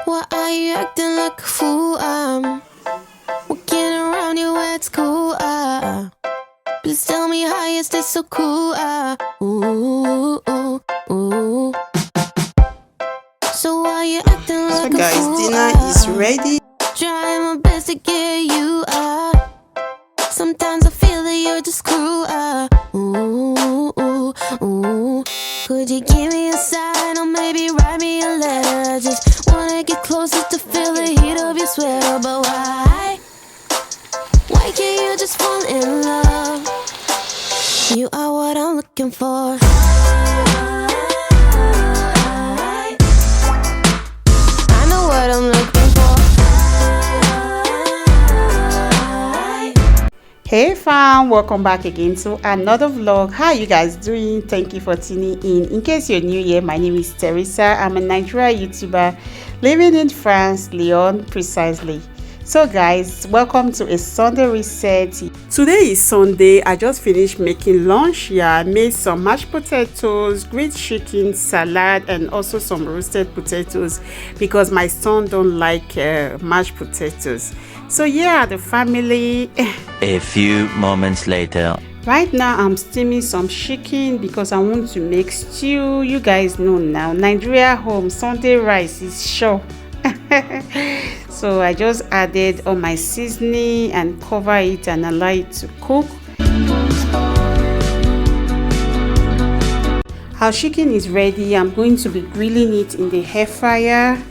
Why are you acting like a fool? I'm walking around you where it's cool. Please tell me how you stay so cool. Ooh, ooh, ooh. So why you acting like a fool? So guys, dinner is ready. Trying my best to get you. Sometimes I feel that you're just cruel. Ooh, ooh, ooh. Could you give me a sign or maybe write me a letter? Just wanna get closer to feel the heat of your sweater. But why can't you just fall in love? You are what I'm looking for. I know what I'm looking for. Hey fam, welcome back again to another vlog. How are you guys doing? Thank you for tuning in case you're new here, my name is Teresa. I'm a Nigerian YouTuber living in France, Lyon precisely. So guys, welcome to a Sunday reset. Today is Sunday. I just finished making lunch. I made some mashed potatoes, grilled chicken, salad, and also some roasted potatoes because my son don't like mashed potatoes. So yeah, the family. A few moments later. Right now I'm steaming some chicken because I want to make stew. You guys know now, Nigeria home Sunday rice is sure. So I just added all my seasoning and cover it and allow it to cook. Our chicken is ready. I'm going to be grilling it in the air fryer.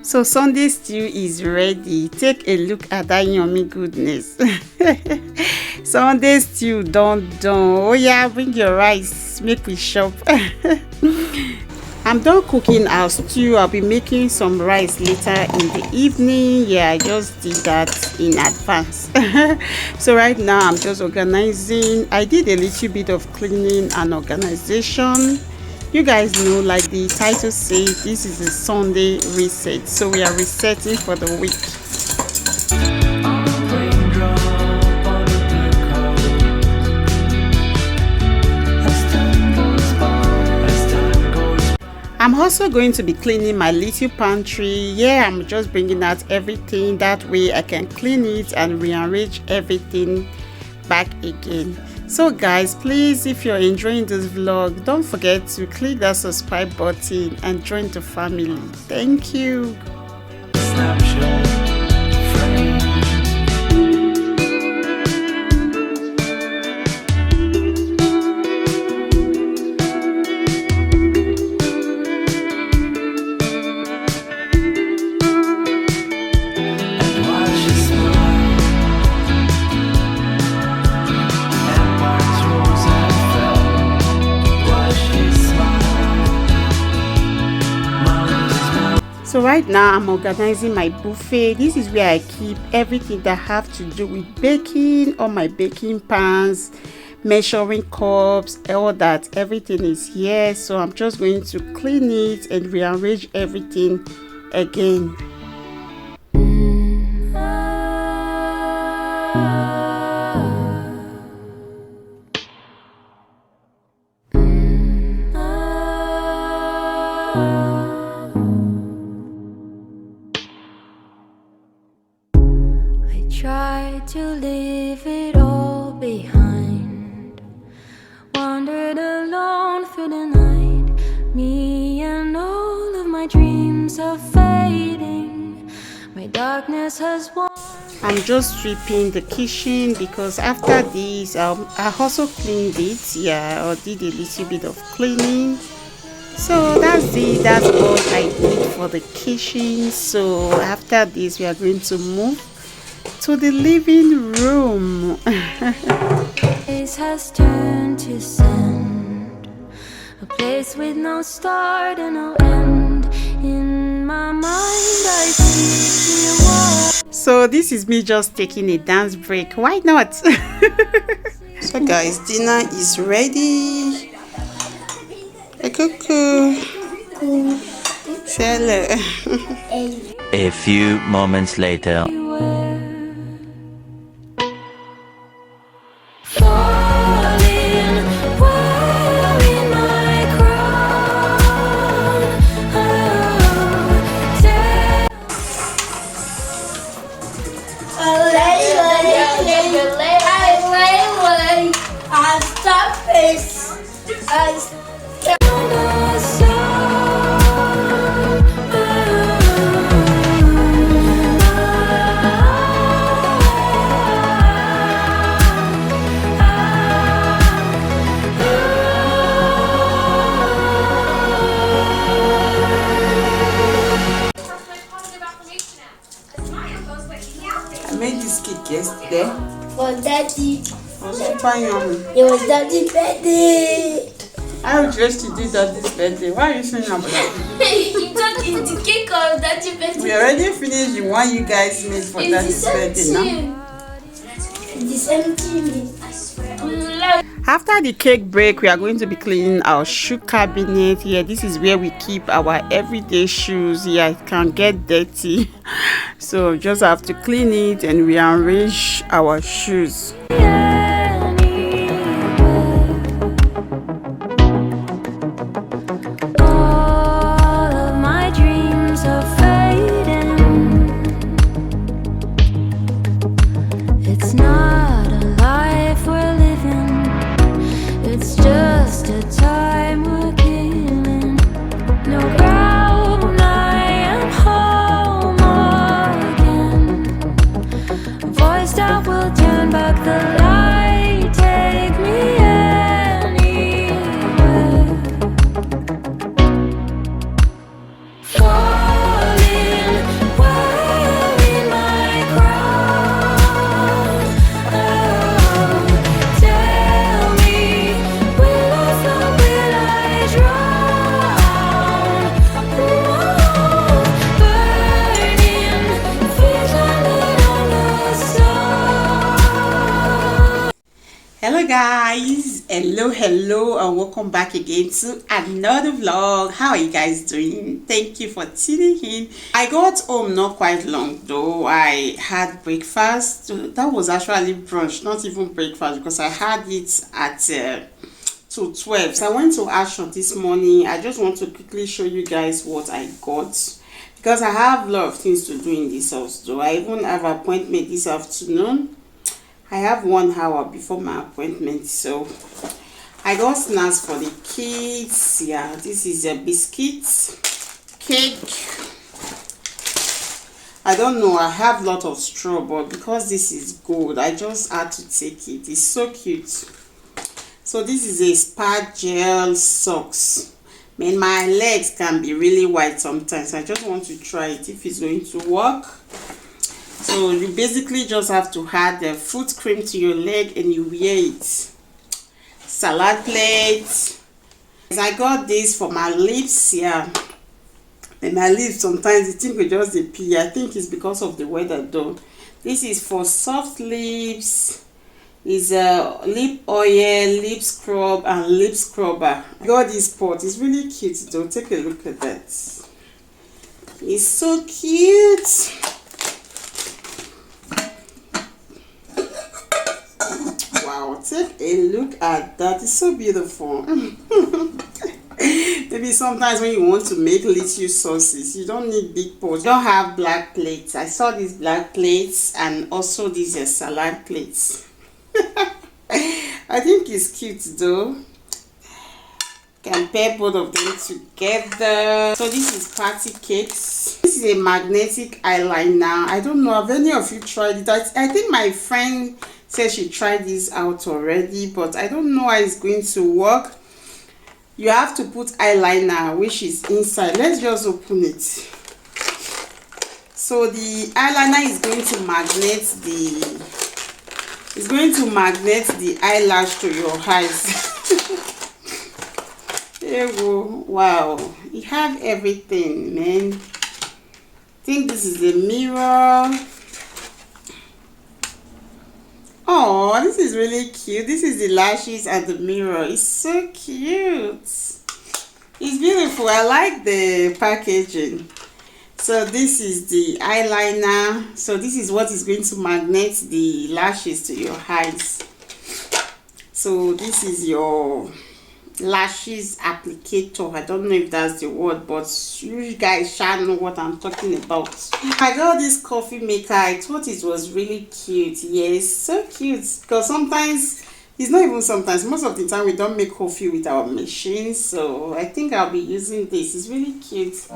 So Sunday stew is ready. Take a look at that yummy goodness. Sunday stew done. Oh yeah, bring your rice, make we shop. I'm done cooking our stew. I'll be making some rice later in the evening. Yeah, I just did that in advance. So right now I'm just organizing. I did a little bit of cleaning and organization. You guys know, like the title says, this is a Sunday reset. So we are resetting for the week. I'm also going to be cleaning my little pantry. Yeah, I'm just bringing out everything. That way I can clean it and rearrange everything back again. So guys, please, if you're enjoying this vlog, don't forget to click that subscribe button and join the family. Thank you. So right now I'm organizing my buffet. This is where I keep everything that have to do with baking, all my baking pans, measuring cups, all that. Everything is here. So I'm just going to clean it and rearrange everything again. Try to leave it all behind. Wandered alone through the night. Me and all of my dreams are fading. My darkness has won. I'm just sweeping the kitchen because after this I also cleaned it. Yeah, I did a little bit of cleaning. So that's it. That's all I did for the kitchen. So after this we are going to move to the living room. Face has turned to sand. a place with no start and no end. In my mind I see you walk. So this is me just taking a dance break. Why not? So guys, dinner is ready. A cuckoo. Hello. A few moments later. I made this cake yesterday. For daddy. Was super yummy. It was daddy's birthday. I was just to do daddy's birthday. Why are you saying about that? You thought it's the cake of daddy's birthday. We already finished the one you guys made for daddy's birthday now. It's the same thing. I swear. After the cake break, we are going to be cleaning our shoe cabinet. Here, this is where we keep our everyday shoes. Yeah, it can get dirty. So just have to clean it and rearrange our shoes. Hello guys, hello and welcome back again to another vlog. How are you guys doing? Thank you for tuning in. I got home not quite long though. I had breakfast. That was actually brunch, not even breakfast, because I had it at 12. So I went to Ashton this morning. I just want to quickly show you guys what I got, because I have a lot of things to do in this house though. I even have an appointment this afternoon. I have 1 hour before my appointment, so I got snacks for the kids. Yeah, this is a biscuit, cake. I don't know, I have a lot of straw, but because this is gold, I just had to take it. It's so cute. So this is a spa gel socks. Man, my legs can be really white sometimes. I just want to try it if it's going to work. So you basically just have to add the foot cream to your leg and you wear it. Salad plate. I got this for my lips here. And my lips sometimes the thing will just appear. I think it's because of the weather though. This is for soft lips. It's a lip oil, lip scrub and lip scrubber. I got this pot. It's really cute though. Take a look at that. It's so cute. Wow, take a look at that. It's so beautiful. Maybe sometimes when you want to make little sauces, you don't need big pots. You don't have black plates. I saw these black plates and also these salad plates. I think it's cute though. Can pair both of them together. So this is party cakes. This is a magnetic eyeliner. I don't know if any of you tried it. I think my friend said she tried this out already, but I don't know how it's going to work. You have to put eyeliner which is inside. Let's just open it. So the eyeliner is going to magnet the eyelash to your eyes. Wow, you have everything, man. I think this is the mirror. Oh, this is really cute. This is the lashes and the mirror. It's so cute. It's beautiful. I like the packaging. So this is the eyeliner. So this is what is going to magnet the lashes to your eyes. So this is your lashes applicator. I don't know if that's the word, but you guys shall know what I'm talking about. I got this coffee maker. I thought it was really cute. Yes, so cute, because sometimes, it's not even sometimes, most of the time we don't make coffee with our machine. So I think I'll be using this. It's really cute.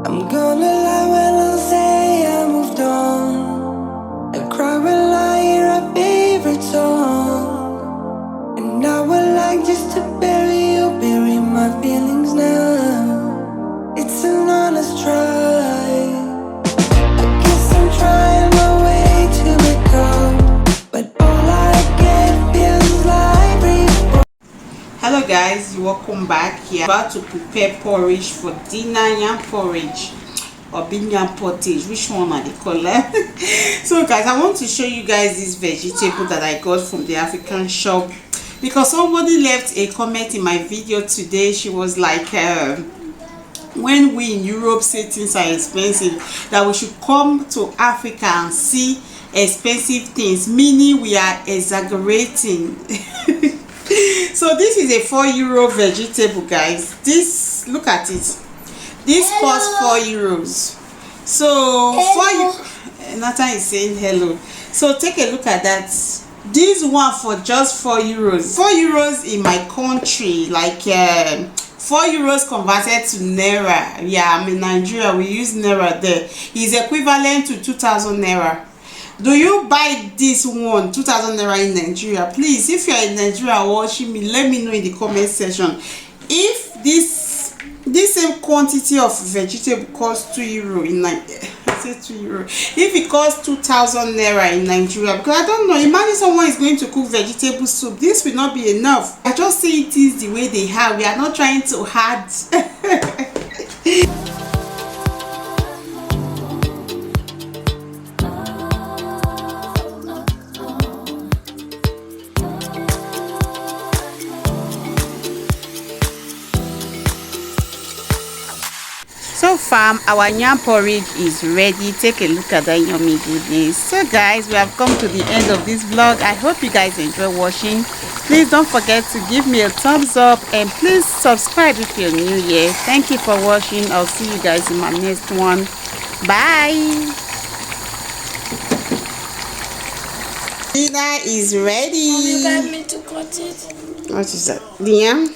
I'm gonna lie when I say I moved on. I cry when I hear our favorite song. And I would like just to bury my feelings now. It's an honest try. I guess I'm trying my way to let go, but all I get feels like reborn. Hello guys, welcome back. Here about to prepare porridge for dinner. Yam porridge or yam pottage, which one are they called? So guys, I want to show you guys this vegetable that I got from the African shop, because somebody left a comment in my video today. She was like, when we in Europe say things are expensive, that we should come to Africa and see expensive things, meaning we are exaggerating. So this is a €4 vegetable, guys. This, look at it, this costs €4. So Nathan is saying hello. So take a look at that. This one for just €4. €4 in my country, like €4 converted to naira. Yeah, I'm in Nigeria, we use naira there, is equivalent to 2,000 naira. Do you buy this one 2,000 naira in Nigeria? Please, if you are in Nigeria watching me, let me know in the comment section if this same quantity of vegetable costs €2 in Nigeria. I say €2. If it costs 2,000 naira in Nigeria, because I don't know, imagine someone is going to cook vegetable soup. This will not be enough. I just say it is the way they have. We are not trying to add. So far, our yam porridge is ready. Take a look at that yummy goodness. So guys, we have come to the end of this vlog. I hope you guys enjoy watching. Please don't forget to give me a thumbs up, and please subscribe if you're new here. Thank you for watching. I'll see you guys in my next one. Bye. Dinner is ready. You got me to cut it. What is that? The yam?